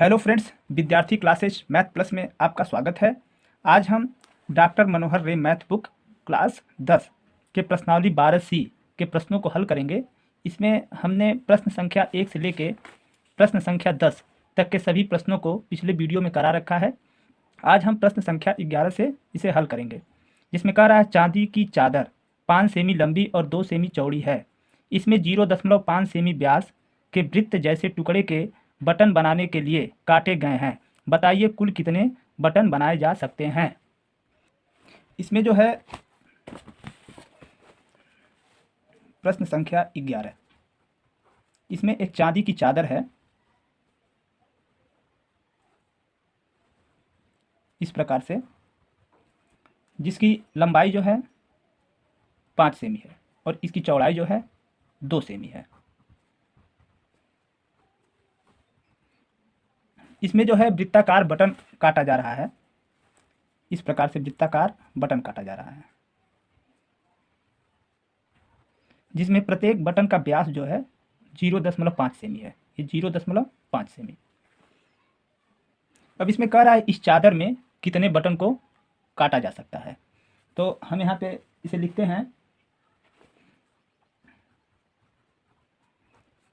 Hello friends, विद्यार्थी classes math plus में आपका स्वागत है। आज हम डॉक्टर मनोहर रे मैथ बुक क्लास 10 के प्रश्नावली 12C के प्रश्नों को हल करेंगे। इसमें हमने प्रश्न संख्या 1 से लेके प्रश्न संख्या 10 तक के सभी प्रश्नों को पिछले वीडियो में करा रखा है। आज हम प्रश्न संख्या 11 से इसे हल करेंगे, जिसमें कह रहा है चांदी की चादर 5 सेमी लंबी और 2 सेमी चौड़ी है। इसमें 0.5 सेमी व्यास के वृत्त जैसे टुकड़े के बटन बनाने के लिए काटे गए हैं। बताइए कुल कितने बटन बनाए जा सकते हैं। इसमें जो है प्रश्न संख्या 11, इसमें एक चांदी की चादर है इस प्रकार से, जिसकी लंबाई जो है 5 सेमी है और इसकी चौड़ाई जो है 2 सेमी है। इसमें जो है वृत्ताकार बटन काटा जा रहा है। इस प्रकार से वृत्ताकार बटन काटा जा रहा है, जिसमें प्रत्येक बटन का व्यास जो है 0.5 सेमी है। ये 0.5 सेमी। अब इसमें कह रहा है इस चादर में कितने बटन को काटा जा सकता है। तो हम यहाँ पे इसे लिखते हैं,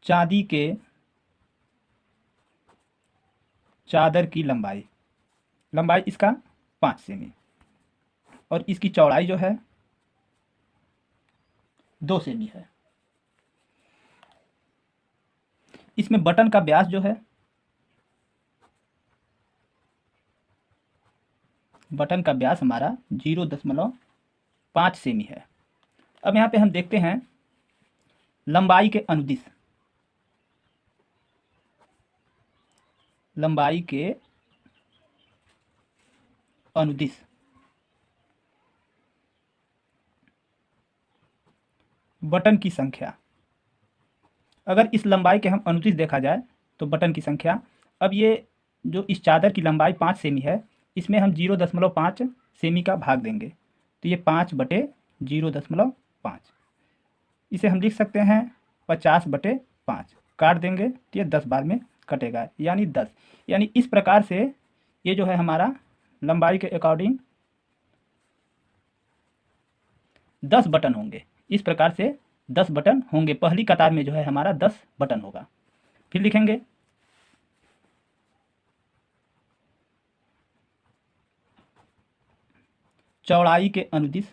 चांदी के चादर की लंबाई इसका 5 सेमी और इसकी चौड़ाई जो है 2 सेमी है। इसमें बटन का व्यास जो है, बटन का व्यास हमारा 0.5 सेमी है। अब यहाँ पे हम देखते हैं लंबाई के अनुदिश, लंबाई के अनुदिश बटन की संख्या। अगर इस लंबाई के हम अनुदिश देखा जाए तो बटन की संख्या, अब ये जो इस चादर की लंबाई 5 सेमी है, इसमें हम 0.5 सेमी का भाग देंगे तो ये 5/0.5। इसे हम लिख सकते हैं 50/5। काट देंगे तो ये 10 बार में कटेगा, यानी 10। यानी इस प्रकार से ये जो है हमारा लंबाई के अकॉर्डिंग 10 बटन होंगे। इस प्रकार से 10 बटन होंगे। पहली कतार में जो है हमारा 10 बटन होगा। फिर लिखेंगे चौड़ाई के अनुदिश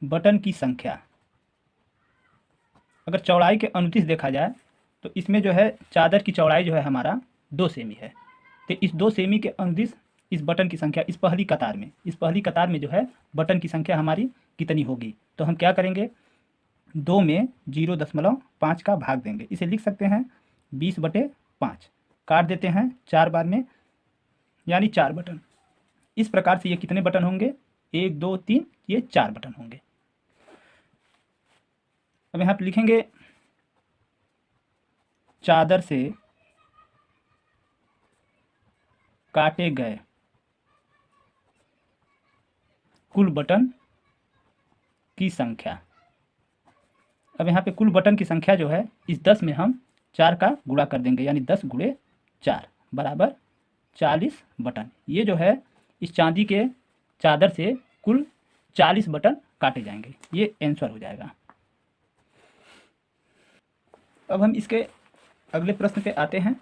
बटन की संख्या। अगर चौड़ाई के अनुदिश देखा जाए तो इसमें जो है चादर की चौड़ाई जो है हमारा 2 सेमी है। तो इस 2 सेमी के अनुदिश इस बटन की संख्या, इस पहली कतार में जो है बटन की संख्या हमारी कितनी होगी। तो हम क्या करेंगे, 2 में 0.5 का भाग देंगे। इसे लिख सकते हैं 20/5। काट देते हैं 4 बार में, यानी 4 बटन। इस प्रकार से ये कितने बटन होंगे, 1 2 3, ये 4 बटन होंगे। अब यहाँ पे लिखेंगे चादर से काटे गए कुल बटन की संख्या। अब यहाँ पे कुल बटन की संख्या जो है, इस 10 में हम 4 का गुणा कर देंगे, यानी 10 × 4 बराबर 40 बटन। ये जो है इस चांदी के चादर से कुल 40 बटन काटे जाएंगे। ये आंसर हो जाएगा। अब हम इसके अगले प्रश्न पे आते हैं,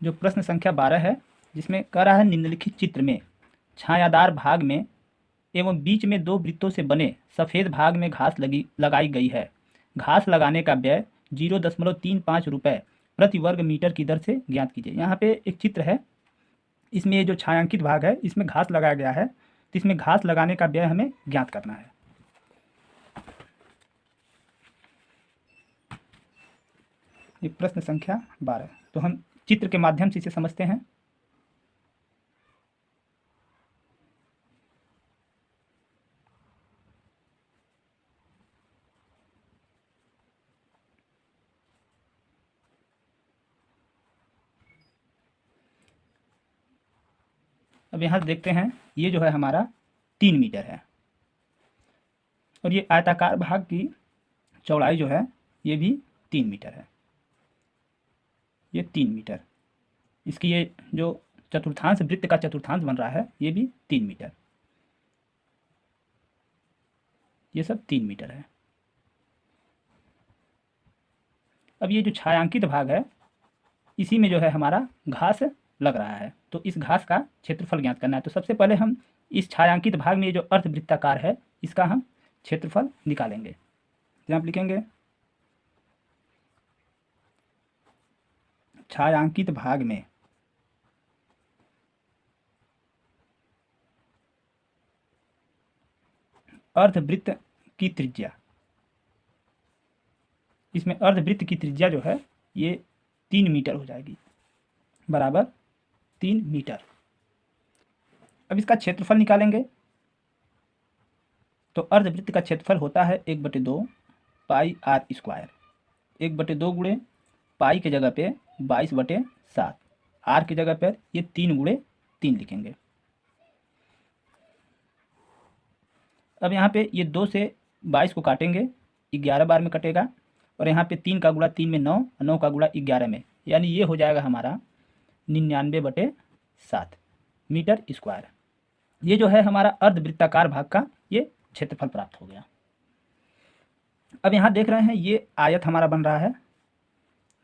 जो प्रश्न संख्या 12 है, जिसमें कह रहा है निम्नलिखित चित्र में छायादार भाग में एवं बीच में 2 वृत्तों से बने सफ़ेद भाग में घास लगाई गई है। घास लगाने का व्यय 0.35 रुपये प्रति वर्ग मीटर की दर से ज्ञात कीजिए। यहाँ पे एक चित्र है, इसमें ये जो छायांकित भाग है इसमें घास लगाया गया है, तो इसमें घास लगाने का व्यय हमें ज्ञात करना है। ये प्रश्न संख्या 12। तो हम चित्र के माध्यम से इसे समझते हैं। अब यहाँ देखते हैं, ये जो है हमारा 3 मीटर है और ये आयताकार भाग की चौड़ाई जो है ये भी 3 मीटर है, ये 3 मीटर। इसकी ये जो चतुर्थांश, वृत्त का चतुर्थांश बन रहा है, ये भी 3 मीटर, ये सब 3 मीटर है। अब ये जो छायांकित भाग है, इसी में जो है हमारा घास लग रहा है, तो इस घास का क्षेत्रफल ज्ञात करना है। तो सबसे पहले हम इस छायांकित भाग में ये जो अर्धवृत्ताकार है, इसका हम क्षेत्रफल निकालेंगे। तो आप लिखेंगे छायांकित भाग में अर्धवृत्त की त्रिज्या, इसमें अर्धवृत्त की त्रिज्या जो है ये 3 मीटर हो जाएगी, बराबर 3 मीटर। अब इसका क्षेत्रफल निकालेंगे। तो अर्धवृत्त का क्षेत्रफल होता है 1/2 पाई आर स्क्वायर। 1/2 गुणे पाई के जगह पे 22/7, आर की जगह पर ये 3 × 3 लिखेंगे। अब यहाँ पे ये 2 से 22 को काटेंगे, 11 बार में कटेगा, और यहाँ पे 3 का गुणा 3 में 9, 9 का गुणा 11 में, यानी ये हो जाएगा हमारा 99/7 मीटर स्क्वायर। ये जो है हमारा अर्धवृत्ताकार भाग का ये क्षेत्रफल प्राप्त हो गया। अब यहाँ देख रहे हैं ये आयत हमारा बन रहा है,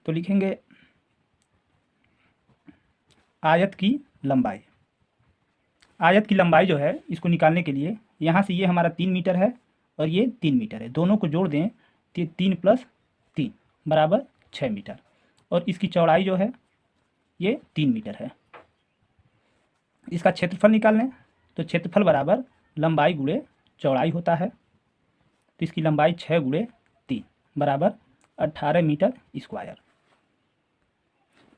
तो लिखेंगे आयत की लंबाई। आयत की लंबाई जो है इसको निकालने के लिए यहाँ से ये हमारा 3 मीटर है और ये 3 मीटर है, दोनों को जोड़ दें तो 3 + 3 बराबर 6 मीटर, और इसकी चौड़ाई जो है ये 3 मीटर है। इसका क्षेत्रफल निकाल लें, तो क्षेत्रफल बराबर लंबाई गुणे चौड़ाई होता है, तो इसकी लंबाई 6 × 3 बराबर 18 मीटर स्क्वायर।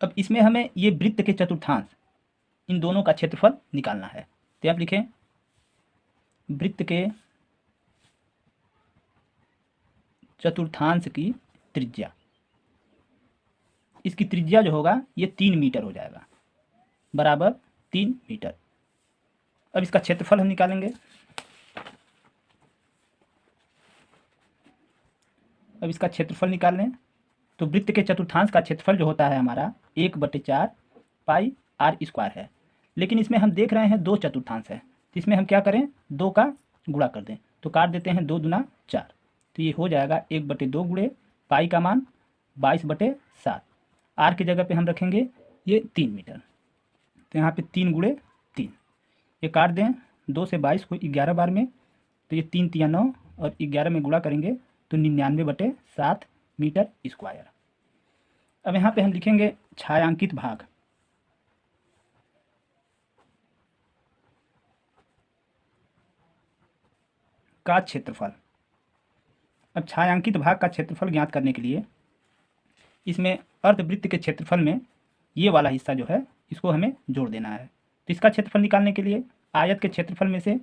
अब इसमें हमें ये वृत्त के चतुर्थांश, इन दोनों का क्षेत्रफल निकालना है। तो आप लिखें वृत्त के चतुर्थांश की त्रिज्या, इसकी त्रिज्या जो होगा ये 3 मीटर हो जाएगा, बराबर 3 मीटर। अब इसका क्षेत्रफल हम निकालेंगे। अब इसका क्षेत्रफल निकाल लें, तो वृत्त के चतुर्थांश का क्षेत्रफल जो होता है हमारा 1/4 पाई आर स्क्वायर है, लेकिन इसमें हम देख रहे हैं 2 चतुर्थांश है, तो इसमें हम क्या करें, 2 का गुणा कर दें, तो काट देते हैं 2 दूना 4, तो ये हो जाएगा 1/2 गुणे पाई का मान 22/7, आर की जगह पे हम रखेंगे ये 3 मीटर, तो यहाँ पे 3 × 3, ये काट दें 2 से 22 को 11 बार में, तो ये 3 × 3 = 9 और 11 में गुणा करेंगे तो 99/7 मीटर स्क्वायर। अब यहाँ पे हम लिखेंगे छायांकित भाग का क्षेत्रफल। अब छायांकित भाग का क्षेत्रफल ज्ञात करने के लिए इसमें अर्धवृत्त के क्षेत्रफल में ये वाला हिस्सा जो है इसको हमें जोड़ देना है। तो इसका क्षेत्रफल निकालने के लिए आयत के क्षेत्रफल में से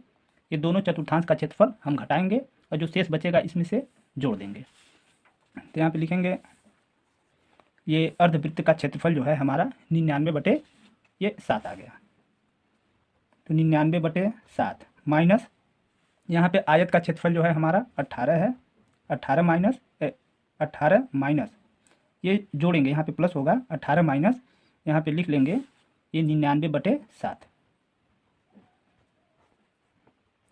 ये दोनों चतुर्थांश का क्षेत्रफल हम घटाएंगे और जो शेष बचेगा इसमें से जोड़ देंगे। तो यहाँ पे लिखेंगे ये अर्धवृत्त का क्षेत्रफल जो है हमारा 99/7 आ गया, तो 99/7 माइनस यहाँ पे आयत का क्षेत्रफल जो है हमारा 18 है, 18 माइनस ये जोड़ेंगे, यहाँ पे प्लस होगा, 18 माइनस यहाँ पे लिख लेंगे ये 99/7,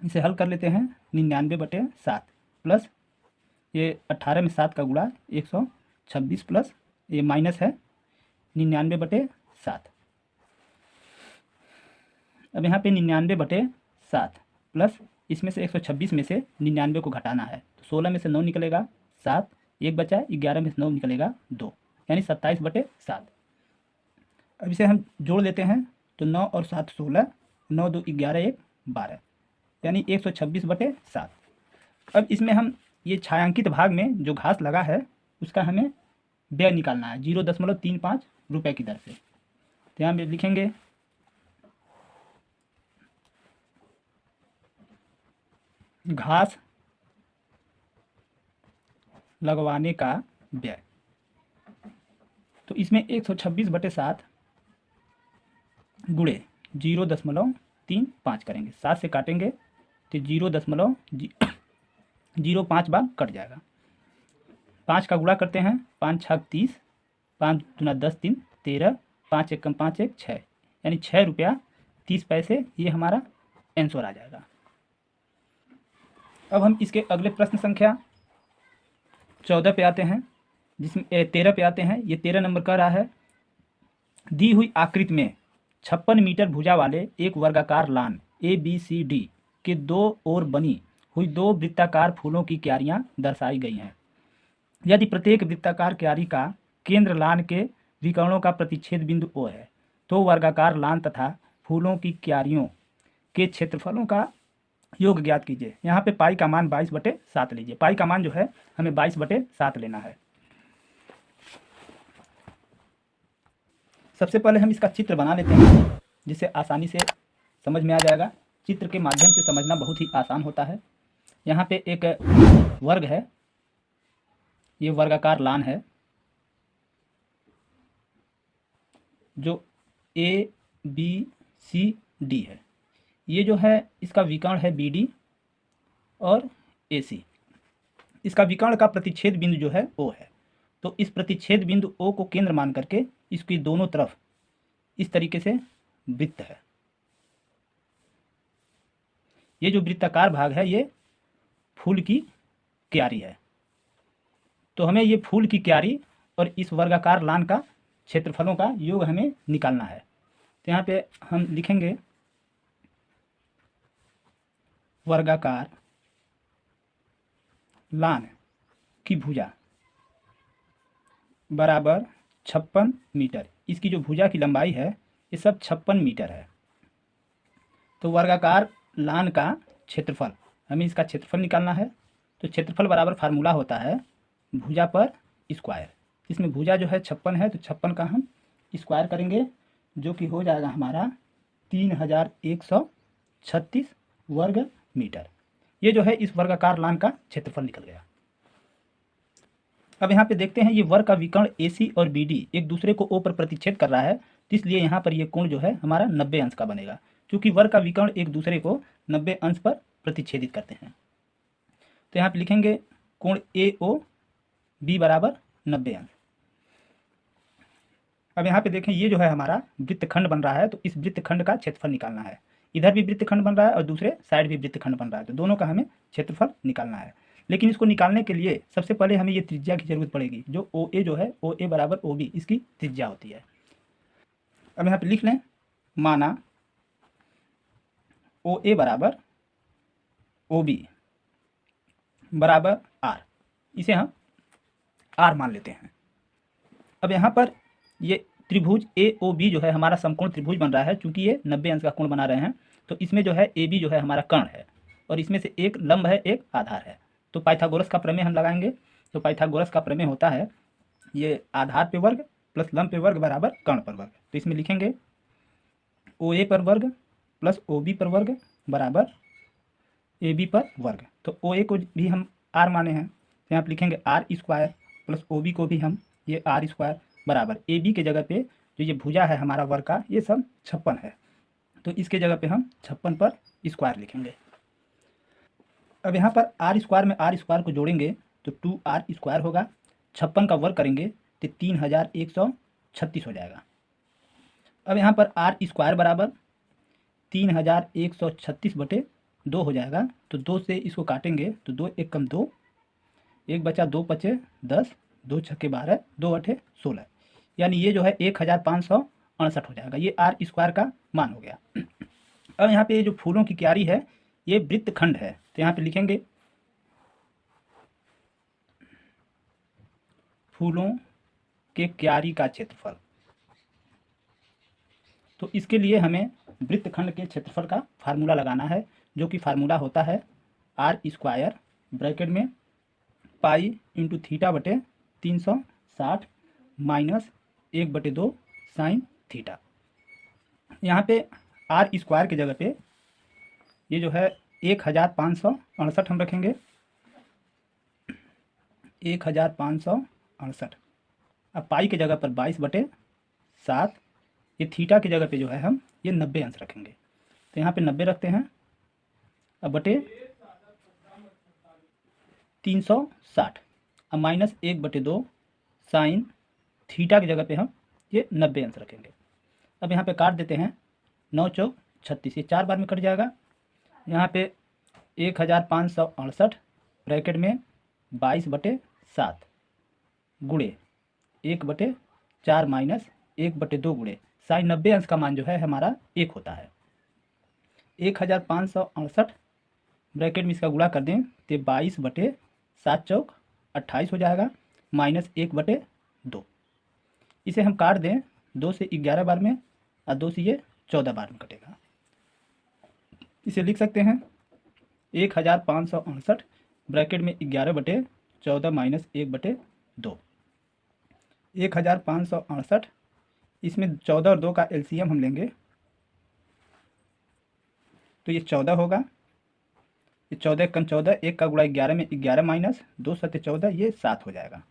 इसे हल कर लेते हैं। 99/7 प्लस ये 18 में 7 का गुणा 126 प्लस ये माइनस है 99/7। अब यहाँ पे 99/7 प्लस इसमें से 126 में से 99 को घटाना है, तो 16 में से 9 निकलेगा 7, 1 बचा, 11 में से 9 निकलेगा 2, यानी 27/7। अब इसे हम जोड़ लेते हैं, तो 9 और 7 16, 9 2 11, 1 12, यानी 126/7। अब इसमें हम ये छायांकित भाग में जो घास लगा है उसका हमें व्यय निकालना है 0.35 रुपये की दर से। तो यहाँ पे लिखेंगे घास लगवाने का व्यय, तो इसमें 126/7 गुणे 0.35 करेंगे, 7 से काटेंगे तो 0.05 बार कट जाएगा, 5 का गुणा करते हैं, 5 छक 30, 5 दूना 10, 3 13, 5 एकम 5 एक 6, यानी 6 रुपया 30 पैसे ये हमारा आंसर आ जाएगा। अब हम इसके अगले प्रश्न संख्या 14 पे आते हैं, जिसमें 13 पे आते हैं। ये 13 नंबर कह रहा है, दी हुई आकृति में 56 मीटर भुजा वाले एक वर्गाकार लान ABCD के दो ओर बनी हुई दो वृत्ताकार फूलों की क्यारियां दर्शाई गई हैं। यदि प्रत्येक वृत्ताकार क्यारी का केंद्र लान के विकर्णों का प्रतिच्छेद बिंदु O है, तो वर्गाकार लान तथा फूलों की क्यारियों के क्षेत्रफलों का योग ज्ञात कीजिए। यहाँ पे पाई का मान 22/7 लीजिए। पाई का मान जो है हमें 22/7 लेना है। सबसे पहले हम इसका चित्र बना लेते हैं, जिससे आसानी से समझ में आ जाएगा। चित्र के माध्यम से समझना बहुत ही आसान होता है। यहाँ पे एक वर्ग है, ये वर्गाकार लान है जो ABCD है। ये जो है इसका विकर्ण है BD और AC। इसका विकर्ण का प्रतिच्छेद बिंदु जो है O है। तो इस प्रतिच्छेद बिंदु O को केंद्र मान करके इसकी दोनों तरफ इस तरीके से वृत्त है। ये जो वृत्ताकार भाग है ये फूल की क्यारी है। तो हमें ये फूल की क्यारी और इस वर्गाकार लान का क्षेत्रफलों का योग हमें निकालना है। तो यहाँ पे हम लिखेंगे वर्गाकार लान की भुजा बराबर 56 मीटर। इसकी जो भुजा की लंबाई है ये सब 56 मीटर है। तो वर्गाकार लान का क्षेत्रफल, हमें इसका क्षेत्रफल निकालना है। तो क्षेत्रफल बराबर फार्मूला होता है भुजा पर स्क्वायर। इसमें भुजा जो है 56 है, तो 56 का हम स्क्वायर करेंगे, जो कि हो जाएगा हमारा 3136 वर्ग मीटर। ये जो है इस वर्गाकार लान का क्षेत्रफल निकल गया। अब यहाँ पे देखते हैं, ये वर्ग का विकर्ण AC और BD एक दूसरे को O पर प्रतिच्छेद कर रहा है, तो इसलिए यहाँ पर ये कोण जो है हमारा 90 अंश का बनेगा, क्योंकि वर्ग का विकर्ण एक दूसरे को 90 अंश पर प्रतिच्छेदित करते हैं। तो यहाँ पे लिखेंगे कोण AOB बराबर 90 अंश। अब यहाँ पे देखें, ये जो है हमारा वृत्तखंड बन रहा है, तो इस वृत्तखंड का क्षेत्रफल निकालना है। इधर भी वृत्तखंड बन रहा है और दूसरे साइड भी वृत्तखंड बन रहा है, तो दोनों का हमें क्षेत्रफल निकालना है। लेकिन इसको निकालने के लिए सबसे पहले हमें ये त्रिज्या की जरूरत पड़ेगी, जो OA जो है OA बराबर OB इसकी त्रिज्या होती है। अब यहाँ पे लिख लें, माना OA बराबर OB बराबर R, इसे हम R मान लेते हैं। अब यहाँ पर ये त्रिभुज AOB जो है हमारा समकोण त्रिभुज बन रहा है, क्योंकि ये 90 अंश का कोण बना रहे हैं। तो इसमें जो है AB जो है हमारा कर्ण है और इसमें से एक लंब है एक आधार है। तो पाइथागोरस का प्रमेय हम लगाएंगे। तो पाइथागोरस का प्रमेय होता है ये आधार पे वर्ग प्लस लंब पे वर्ग बराबर कर्ण पर वर्ग। तो इसमें लिखेंगे OA पर वर्ग प्लस OB पर वर्ग बराबर AB पर वर्ग। तो OA को भी हम R माने हैं, तो यहाँ पर लिखेंगे R² प्लस OB को भी हम ये R² बराबर AB के जगह पे जो ये भुजा है हमारा वर्ग का ये सब 56 है, तो इसके जगह पे हम 56 पर स्क्वायर लिखेंगे। अब यहाँ पर R² में R² को जोड़ेंगे तो 2R² होगा। 56 का वर्ग करेंगे तो 3136 हो जाएगा। अब यहाँ पर R² बराबर 3136/2 हो जाएगा। तो 2 से इसको काटेंगे तो 2 एकम 2, 1 बचा 2 पचे 10, 2 छक्के 12, 2 अठे 16, यानी ये जो है 1568 हो जाएगा। ये R² का मान हो गया। अब यहाँ पे ये जो फूलों की क्यारी है ये वृत्तखंड है, तो यहाँ पे लिखेंगे फूलों के क्यारी का क्षेत्रफल। तो इसके लिए हमें वृत्तखंड के क्षेत्रफल का फार्मूला लगाना है, जो कि फार्मूला होता है R² ब्रैकेट में पाई इंटू थीटा बटे 360 माइनस 1/2 साइन थीटा। यहाँ पे R² के जगह पे ये जो है 1568 हम रखेंगे, 1568। अब पाई के जगह पर 22/7, ये थीटा की जगह पे जो है हम ये 90 अंश रखेंगे, तो यहाँ पे 90 रखते हैं। अब बटे 360, अब माइनस 1/2 साइन थीटा की जगह पे हम ये 90 अंश रखेंगे। अब यहाँ पे काट देते हैं, 9 चौक 36, ये 4 बार में कट जाएगा। यहाँ पे 1568 ब्रैकेट में 22/7 गुणे 1/4 माइनस 1/2 गुणे साइन 90 अंश का मान जो है हमारा 1 होता है। 1568 ब्रैकेट में इसका गुणा कर दें तो 22/7 चौक 28 हो जाएगा, माइनस 1/2। इसे हम काट दें 2 से 11 बार में और 2 से ये 14 बार में कटेगा। इसे लिख सकते हैं 1568 ब्रैकेट में 11/14 माइनस 1/2। 1568 इसमें 14 और 2 का एलसीएम हम लेंगे तो ये 14 होगा। ये 14 कम 14, 1 का गुणा 11 में 11 माइनस 2 सत्य 14, ये 7 हो जाएगा।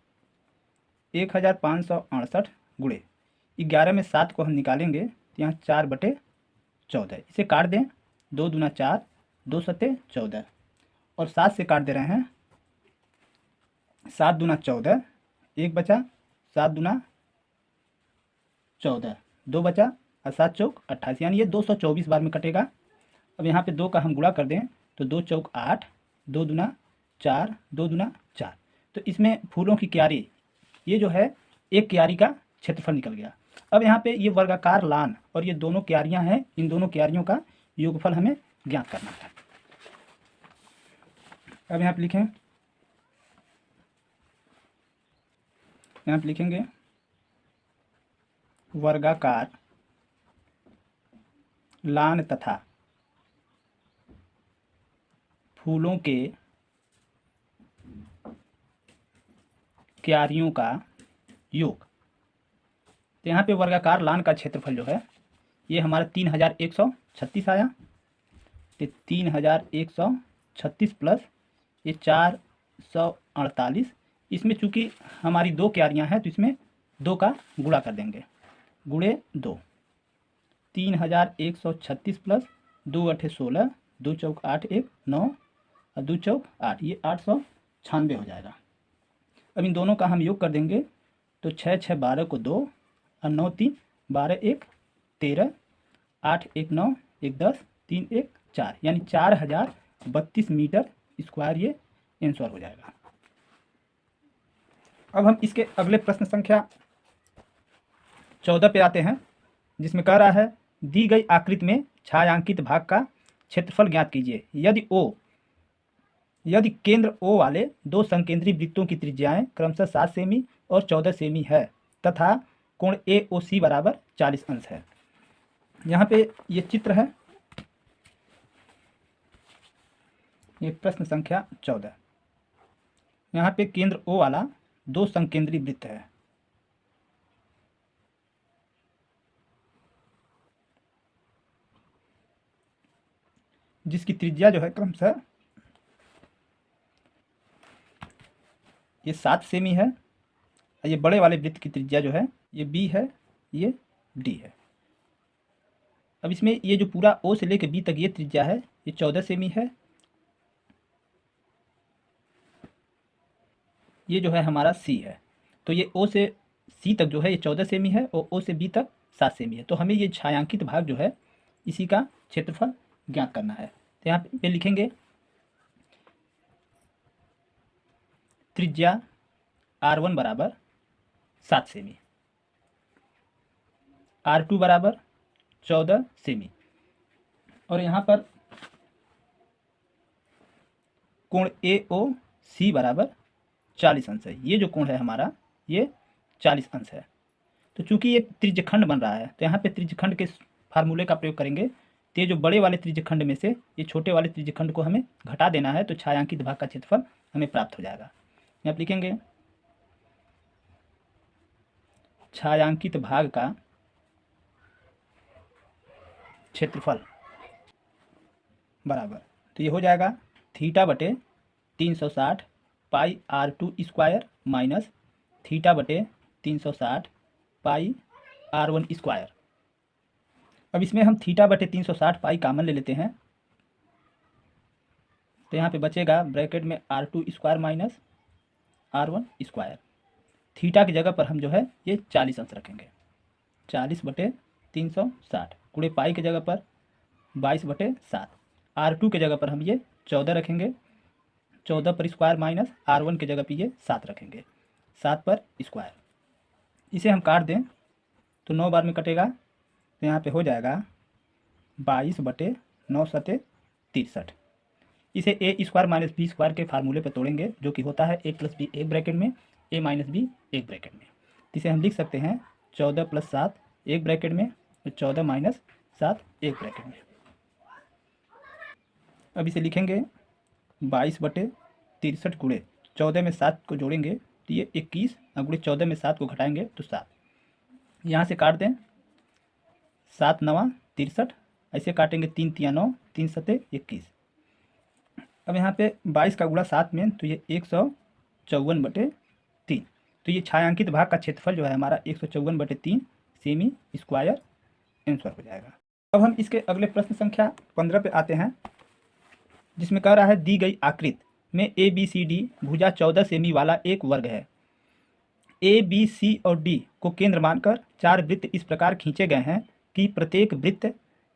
1568 गुणे 11 में 7 को हम निकालेंगे तो यहाँ 4/14, इसे काट दें 2 दूना 4, 2 सत्य 14 और 7 से काट दे रहे हैं, 7 दूना 14, 1 बचा, 7 दूना 14, 2 बचा और 7 चौक 28, यानी ये 224 बार में कटेगा। अब यहाँ पे 2 का हम गुणा कर दें तो 2 चौक 8, 2 दूना 4, 2 दूना 4। तो इसमें फूलों की क्यारी, ये जो है एक क्यारी का क्षेत्रफल निकल गया। अब यहाँ पे ये वर्गाकार लान और ये दोनों क्यारियाँ हैं, इन दोनों क्यारियों का योगफल हमें ज्ञात करना है। अब यहाँ पे लिखें, यहाँ पे लिखेंगे वर्गाकार लान तथा फूलों के क्यारियों का योग। तो यहाँ पे वर्गाकार लान का क्षेत्रफल जो है ये हमारा 3136 आया। तो 3136 प्लस ये 448, इसमें चूंकि हमारी 2 क्यारियाँ हैं तो इसमें 2 का गुणा कर देंगे, गुणे 2, 3136 प्लस 2 8 16, 2 चौक 8 1 9 और 2 चौक 8, ये 896 हो जाएगा। अब इन दोनों का हम योग कर देंगे तो 6 6 12 को 2 और 9 3 12 1 13, 8 1 9 1 10 3 1 4, यानी 4032 मीटर स्क्वायर ये आंसर हो जाएगा। अब हम इसके अगले प्रश्न संख्या 14 पे आते हैं, जिसमें कह रहा है दी गई आकृति में छायांकित भाग का क्षेत्रफल ज्ञात कीजिए। यदि केंद्र O वाले 2 संकेंद्री वृत्तों की त्रिज्याएं क्रमशः 7 सेमी और 14 सेमी है तथा कोण AOC बराबर 40 अंश है। यहाँ पे ये चित्र है, ये प्रश्न संख्या 14। यहाँ पे केंद्र O वाला 2 संकेंद्री वृत्त है, जिसकी त्रिज्या जो है क्रमशः ये 7 सेमी है। ये बड़े वाले वृत्त की त्रिज्या जो है ये B है, ये D है। अब इसमें ये जो पूरा O से लेकर B तक ये त्रिज्या है ये 14 सेमी है। ये जो है हमारा C है, तो ये O से C तक जो है ये 14 सेमी है और O से B तक 7 सेमी है। तो हमें ये छायांकित भाग जो है इसी का क्षेत्रफल ज्ञात करना है। तो यहाँ पे लिखेंगे त्रिज्या R1 बराबर 7 सेमी, R2 बराबर 14 सेमी और यहाँ पर कोण AOC बराबर 40 अंश है। ये जो कोण है हमारा ये 40 अंश है। तो चूंकि ये त्रिज्यखंड बन रहा है तो यहाँ पे त्रिज्यखंड के फार्मूले का प्रयोग करेंगे। तो ये जो बड़े वाले त्रिज्यखंड में से ये छोटे वाले त्रिज्यखंड को हमें घटा देना है, तो छायांकित भाग का क्षेत्रफल हमें प्राप्त हो जाएगा। यहाँ पे लिखेंगे छायांकित भाग का क्षेत्रफल बराबर, तो ये हो जाएगा θ/360 पाई R2 स्क्वायर माइनस θ/360 पाई R1 स्क्वायर। अब इसमें हम θ/360 पाई कामन ले लेते हैं, तो यहाँ पे बचेगा ब्रैकेट में R2 square minus R1 square. Theta की जगह पर हम जो है ये 40 अंश रखेंगे, 40/360 गुणे पाई की जगह पर 22/7। R2 की जगह पर हम ये 14 रखेंगे, 14 पर स्क्वायर माइनस R1 की जगह पर ये 7 रखेंगे, 7 पर स्क्वायर। इसे हम काट दें तो 9 बार में कटेगा, तो यहाँ पे हो जाएगा 22/9 इसे ए स्क्वायर माइनस बी स्क्वायर के फार्मूले पर तोड़ेंगे, जो कि होता है a प्लस बी एक ब्रैकेट में, a माइनस बी एक ब्रैकेट में। तो इसे हम लिख सकते हैं 14 + 7 एक ब्रैकेट में, और 14 - 7 एक ब्रैकेट में। अब इसे लिखेंगे 22/63 गुणे 14 में 7 को जोड़ेंगे तो ये 21, और गुणे 14 में 7 को घटाएंगे तो 7। यहाँ से काट दें, 7 × 9 = 63, ऐसे काटेंगे 3 × 3 = 9, 3 × 7 = 21। अब यहाँ पे 22 का गुणा 7 में, तो ये 154/3। तो ये छायांकित भाग का क्षेत्रफल जो है हमारा 154/3 सेमी स्क्वायर आंसर हो जाएगा। अब हम इसके अगले प्रश्न संख्या 15 पे आते हैं, जिसमें कह रहा है दी गई आकृति में ABCD भुजा 14 सेमी वाला एक वर्ग है। ABC और D को केंद्र मानकर 4 वृत्त इस प्रकार खींचे गए हैं कि प्रत्येक वृत्त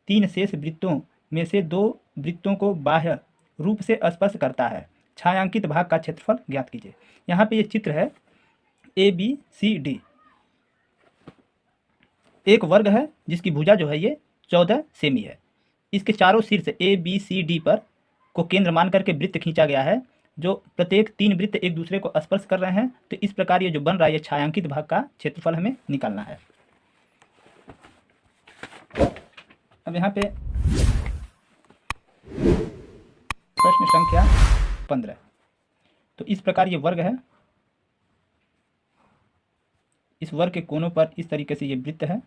3 शेष वृत्तों में से 2 वृत्तों को बाह्य रूप से स्पर्श करता है। छायांकित भाग का क्षेत्रफल ज्ञात कीजिए। यहाँ पे ये चित्र है ABCD, एक वर्ग है जिसकी भुजा जो है ये 14 सेमी है। इसके चारों शीर्ष ABCD पर को केंद्र मान करके वृत्त खींचा गया है, जो प्रत्येक 3 वृत्त एक दूसरे को स्पर्श कर रहे हैं। तो इस प्रकार ये जो बन रहा है ये छायांकित भाग का क्षेत्रफल हमें निकालना है। अब यहाँ पे प्रश्न संख्या 15। तो इस प्रकार ये वर्ग है, इस वर्ग के कोनों पर इस तरीके से ये वृत्त है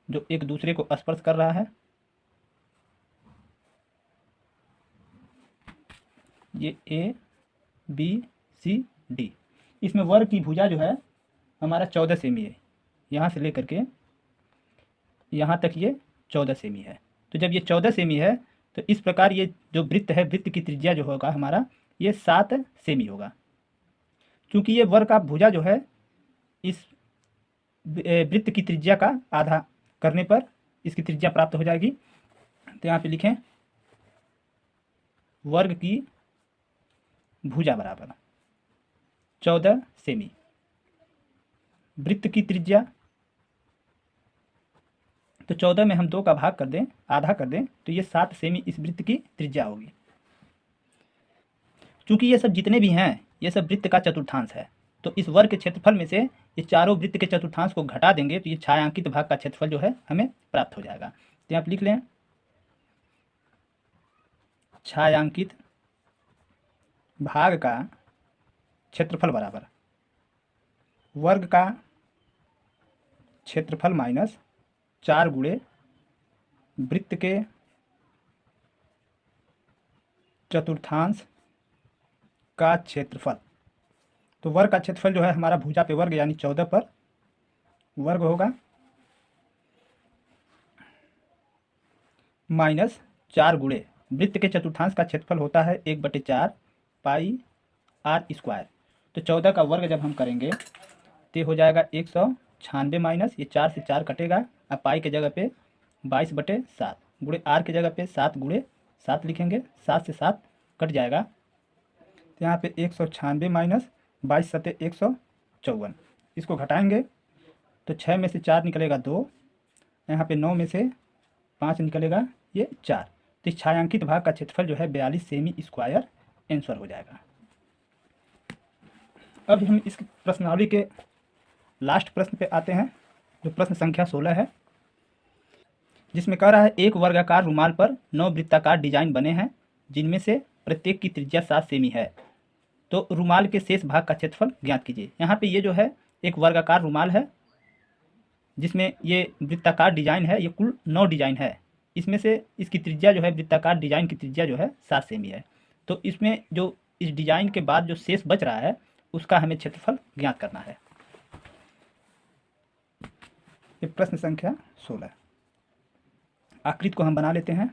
जो एक दूसरे को स्पर्श कर रहा है। ये ABCD, इसमें वर्ग की भुजा जो है हमारा 14 सेमी है, यहाँ से लेकर के यहाँ तक ये 14 सेमी है। तो जब ये 14 सेमी है तो इस प्रकार ये जो वृत्त है, वृत्त की त्रिज्या जो होगा हमारा ये 7 सेमी होगा। क्योंकि ये वर्ग का भुजा जो है इस वृत्त की त्रिज्या का आधा करने पर इसकी त्रिज्या प्राप्त हो जाएगी। तो यहाँ पे लिखें वर्ग की भुजा बराबर 14 सेमी, वृत्त की त्रिज्या, तो 14 में हम 2 का भाग कर दें, आधा कर दें, तो ये 7 सेमी इस वृत्त की त्रिज्या होगी। क्योंकि ये सब जितने भी हैं ये सब वृत्त का चतुर्थांश है, तो इस वर्ग के क्षेत्रफल में से ये चारों वृत्त के चतुर्थांश को घटा देंगे तो ये छायांकित भाग का क्षेत्रफल जो है हमें प्राप्त हो जाएगा। तो आप लिख लें छायांकित भाग का क्षेत्रफल बराबर वर्ग का क्षेत्रफल माइनस 4 गुणे वृत्त के चतुर्थांश का क्षेत्रफल। तो वर्ग का क्षेत्रफल जो है हमारा भुजा पे वर्ग यानी 14 पर वर्ग होगा, माइनस 4 गुणे वृत्त के चतुर्थांश का क्षेत्रफल होता है 1/4 पाई r²। तो 14 का वर्ग जब हम करेंगे तो हो जाएगा 196 माइनस ये 4 से 4 कटेगा, अब पाई के जगह पे 22/7 गुणे r की जगह पे 7 गुणे 7 लिखेंगे, 7 से 7 कट जाएगा। तो यहाँ पे 196 माइनस 22 × 7 = 154, इसको घटाएंगे तो 6 में से 4 निकलेगा 2, यहाँ पे 9 में से 5 निकलेगा ये 4। तो इस छायांकित भाग का क्षेत्रफल जो है 42 सेमी स्क्वायर आंसर हो जाएगा। अब हम इस प्रश्नावली के लास्ट प्रश्न पे आते हैं, जो प्रश्न संख्या 16 है, जिसमें कह रहा है एक वर्गाकार रुमाल पर 9 वृत्ताकार डिजाइन बने हैं जिनमें से प्रत्येक की त्रिज्या 7 सेमी है। तो रुमाल के शेष भाग का क्षेत्रफल ज्ञात कीजिए। यहाँ पे ये जो है एक वर्गाकार रुमाल है जिसमें ये वृत्ताकार डिजाइन है, ये कुल 9 डिजाइन है, इसमें से इसकी त्रिज्या जो है वृत्ताकार डिजाइन की त्रिज्या जो है 7 सेमी है। तो इसमें जो इस डिजाइन के बाद जो शेष बच रहा है उसका हमें क्षेत्रफल ज्ञात करना है। ये प्रश्न संख्या 16। आकृति को हम बना लेते हैं।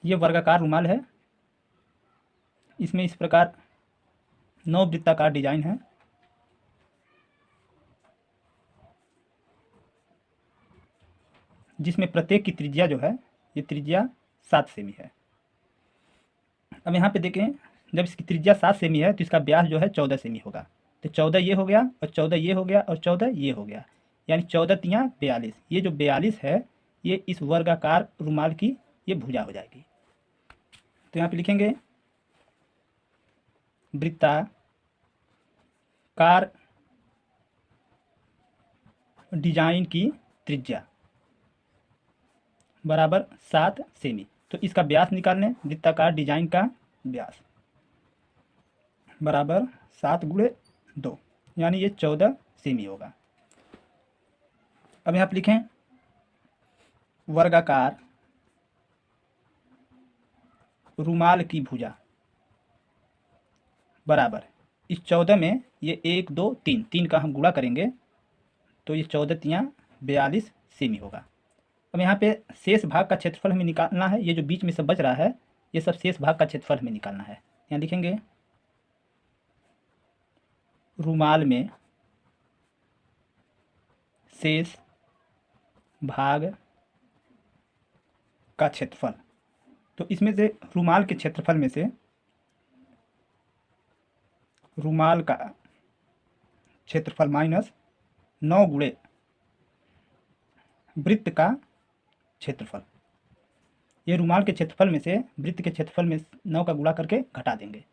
ये वर्गाकार रुमाल है। इसमें इस प्रकार 9 वृत्ताकार डिजाइन है। जिसमें प्रत्येक की त्रिज्या जो है, ये त्रिज्या 7 सेमी है। अब यहाँ पे देखें, जब इसकी त्रिज्या 7 सेमी है तो इसका व्यास जो है 14 सेमी होगा। तो 14 ये हो गया और 14 ये हो गया और 14 ये हो गया, यानी 14 तियाँ 42। ये जो 42 है ये इस वर्गाकार रुमाल की ये भुजा हो जाएगी। तो यहाँ पे लिखेंगे वृत्ताकार डिजाइन की त्रिज्या बराबर 7 सेमी। तो इसका व्यास निकालने, वृत्ताकार डिजाइन का व्यास बराबर 7 गुणे 2, यानी ये 14 सेमी होगा। अब यहाँ पर लिखें वर्गाकार रुमाल की भुजा बराबर, इस 14 में ये 1 2 3 3 का हम गुणा करेंगे तो ये 14 तियाँ 42 सेमी होगा। अब यहाँ पे शेष भाग का क्षेत्रफल हमें निकालना है। ये जो बीच में सब बच रहा है ये सब शेष भाग का क्षेत्रफल हमें निकालना है। यहाँ लिखेंगे रुमाल में शेष भाग का क्षेत्रफल। तो इसमें से रुमाल के क्षेत्रफल में से रुमाल का क्षेत्रफल माइनस 9 गुणे वृत्त का क्षेत्रफल। ये रुमाल के क्षेत्रफल में से वृत्त के क्षेत्रफल में 9 का गुणा करके घटा देंगे।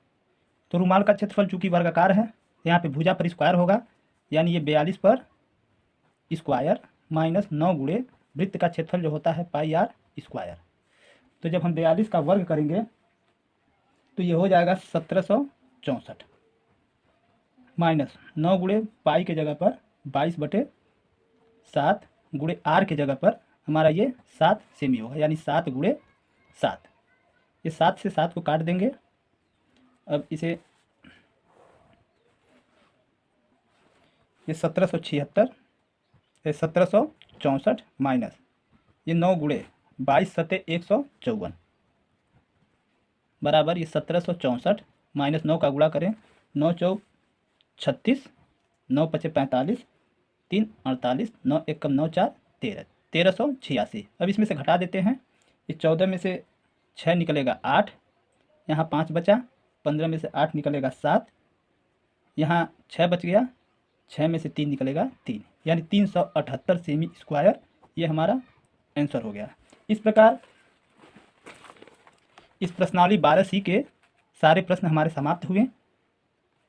तो रुमाल का क्षेत्रफल चूंकि वर्गाकार है, यहाँ पे भुजा पर स्क्वायर होगा, यानी ये 42 पर स्क्वायर माइनस 9 गुणे वृत्त का क्षेत्रफल जो होता है पाई आर स्क्वायर। तो जब हम 42 का वर्ग करेंगे तो ये हो जाएगा 1764 माइनस 9 गुणे पाई के जगह पर 22/7 गुणे आर के जगह पर हमारा ये 7 सेमी होगा, यानी 7 गुणे 7। ये 7 से 7 को काट देंगे। अब इसे ये 1776 1764 माइनस ये 9 गुणे 22/154 बराबर ये 1764 माइनस 9 का गुणा करें, 9 चौक 36, 9 पचे 45, 3 48, 9 एकम 9 4 13, 1386। अब इसमें से घटा देते हैं। इस 14 में से 6 निकलेगा 8, यहाँ 5 बचा, 15 में से 8 निकलेगा 7, यहाँ 6 बच गया, 6 में से 3 निकलेगा 3, यानी 378 सेमी स्क्वायर ये हमारा आंसर हो गया। इस प्रकार इस प्रश्नावली 12C के सारे प्रश्न हमारे समाप्त हुए।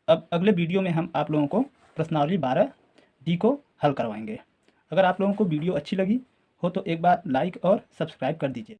अब अगले वीडियो में हम आप लोगों को प्रश्नावली 12D को हल करवाएंगे। अगर आप लोगों को वीडियो अच्छी लगी हो तो एक बार लाइक और सब्सक्राइब कर दीजिए।